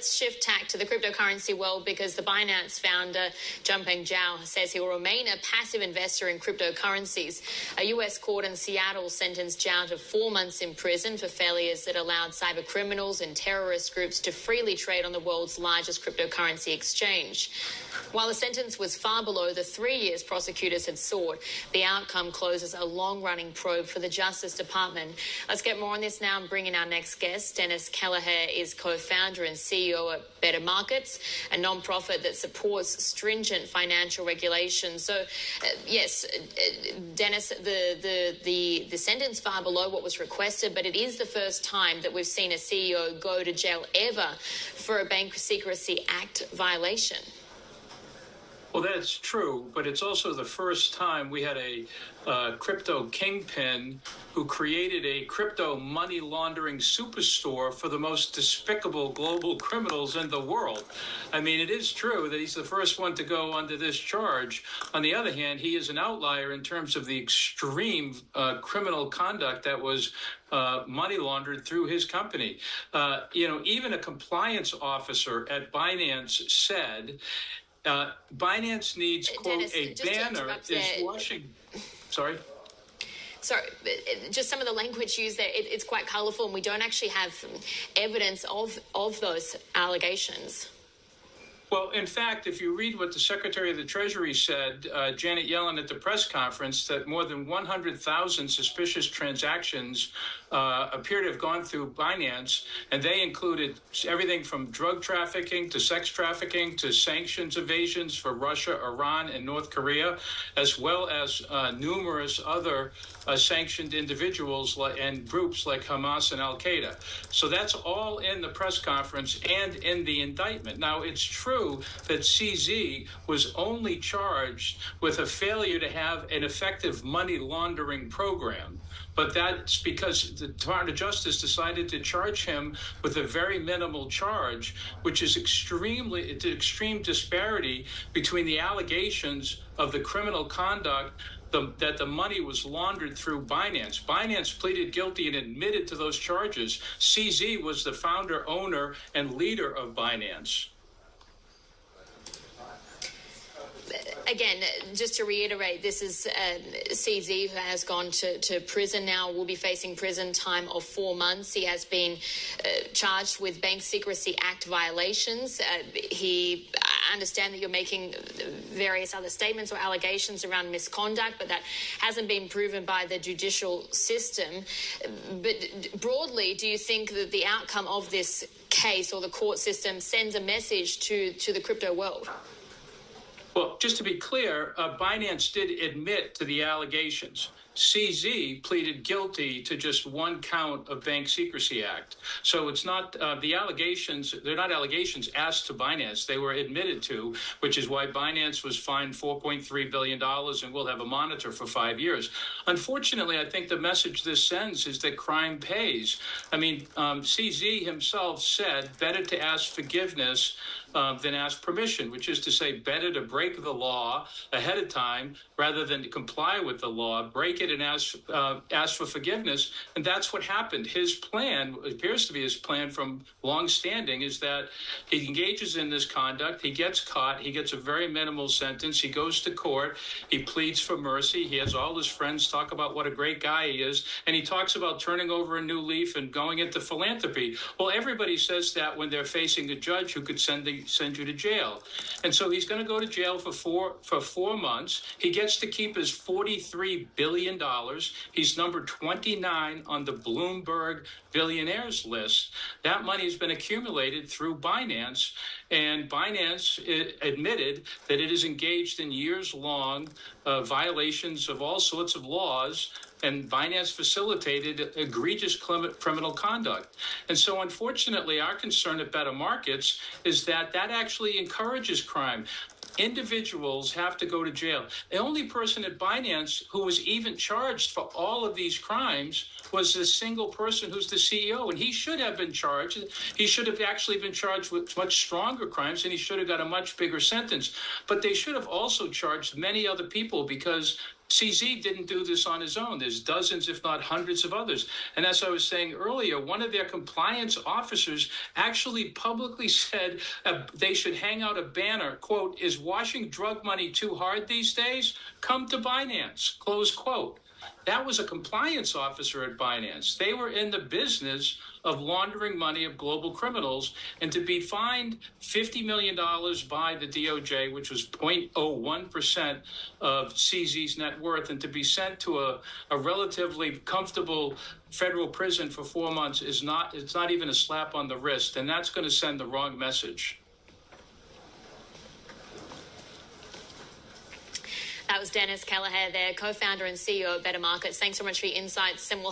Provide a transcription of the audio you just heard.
let's shift tack to the cryptocurrency world because the Binance founder, Changpeng Zhao, says he will remain a passive investor in cryptocurrencies. A U.S. court in Seattle sentenced Zhao to 4 months in prison for failures that allowed cyber criminals and terrorist groups to freely trade on the world's largest cryptocurrency exchange. While the sentence was far below the 3 years prosecutors had sought, the outcome closes a long-running probe for the Justice Department. Let's get more on this now and bring in our next guest. Dennis Kelleher is co-founder and CEO at Better Markets, a non-profit that supports stringent financial regulations. So, yes, Dennis, the sentence far below what was requested, but it is the first time that we've seen a CEO go to jail ever for a Bank Secrecy Act violation. Well, that's true, but it's also the first time we had a crypto kingpin who created a crypto money laundering superstore for the most despicable global criminals in the world. I mean, it is true that he's the first one to go under this charge. On the other hand, he is an outlier in terms of the extreme criminal conduct that was money laundered through his company. Even a compliance officer at Binance said, Binance needs, quote, Dennis, a banner is washing. Sorry, just some of the language used there, it's quite colorful, and we don't actually have evidence of those allegations. Well, in fact, if you read what the Secretary of the Treasury said, Janet Yellen, at the press conference, that more than 100,000 suspicious transactions appear to have gone through Binance, and they included everything from drug trafficking to sex trafficking to sanctions evasions for Russia, Iran, and North Korea, as well as numerous other sanctioned individuals and groups like Hamas and Al-Qaeda. So that's all in the press conference and in the indictment. Now, it's true that CZ was only charged with a failure to have an effective money laundering program. But that's because the Department of Justice decided to charge him with a very minimal charge, which is extreme disparity between the allegations of the criminal conduct that the money was laundered through Binance. Binance pleaded guilty and admitted to those charges. CZ was the founder, owner, and leader of Binance. Again, just to reiterate, this is CZ who has gone to prison now, will be facing prison time of 4 months. He has been charged with Bank Secrecy Act violations. I understand that you're making various other statements or allegations around misconduct, but that hasn't been proven by the judicial system. But broadly, do you think that the outcome of this case or the court system sends a message to the crypto world? Well, just to be clear, Binance did admit to the allegations. CZ pleaded guilty to just one count of Bank Secrecy Act. So it's not the allegations, they're not allegations asked to Binance. They were admitted to, which is why Binance was fined $4.3 billion and will have a monitor for 5 years. Unfortunately, I think the message this sends is that crime pays. I mean, CZ himself said better to ask forgiveness than ask permission, which is to say better to break the law ahead of time rather than to comply with the law, break it and ask for forgiveness. And that's what happened. His plan, appears to be his plan from longstanding, is that he engages in this conduct, he gets caught, he gets a very minimal sentence, he goes to court, he pleads for mercy, he has all his friends talk about what a great guy he is, and he talks about turning over a new leaf and going into philanthropy. Well, everybody says that when they're facing a judge who could send you to jail. And so he's going to go to jail for 4 months. He gets to keep his $43 billion. He's number 29 on the Bloomberg billionaires list. That money has been accumulated through Binance, and Binance admitted that it is engaged in years-long violations of all sorts of laws, and Binance facilitated egregious criminal conduct. And so, unfortunately, our concern at Better Markets is that actually encourages crime. Individuals have to go to jail. The only person at Binance who was even charged for all of these crimes was the single person who's the CEO, and he should have been charged. He should have actually been charged with much stronger crimes, and he should have got a much bigger sentence. But they should have also charged many other people, because CZ didn't do this on his own. There's dozens, if not hundreds of others. And as I was saying earlier, one of their compliance officers actually publicly said they should hang out a banner, quote, "Is washing drug money too hard these days? Come to Binance," close quote. That was a compliance officer at Binance. They were in the business of laundering money of global criminals, and to be fined $50 million by the DOJ, which was 0.01% of CZ's net worth, and to be sent to a relatively comfortable federal prison for 4 months it's not even a slap on the wrist, and that's going to send the wrong message. That was Dennis Kelleher there, co-founder and CEO of Better Markets. Thanks so much for your insights, and we'll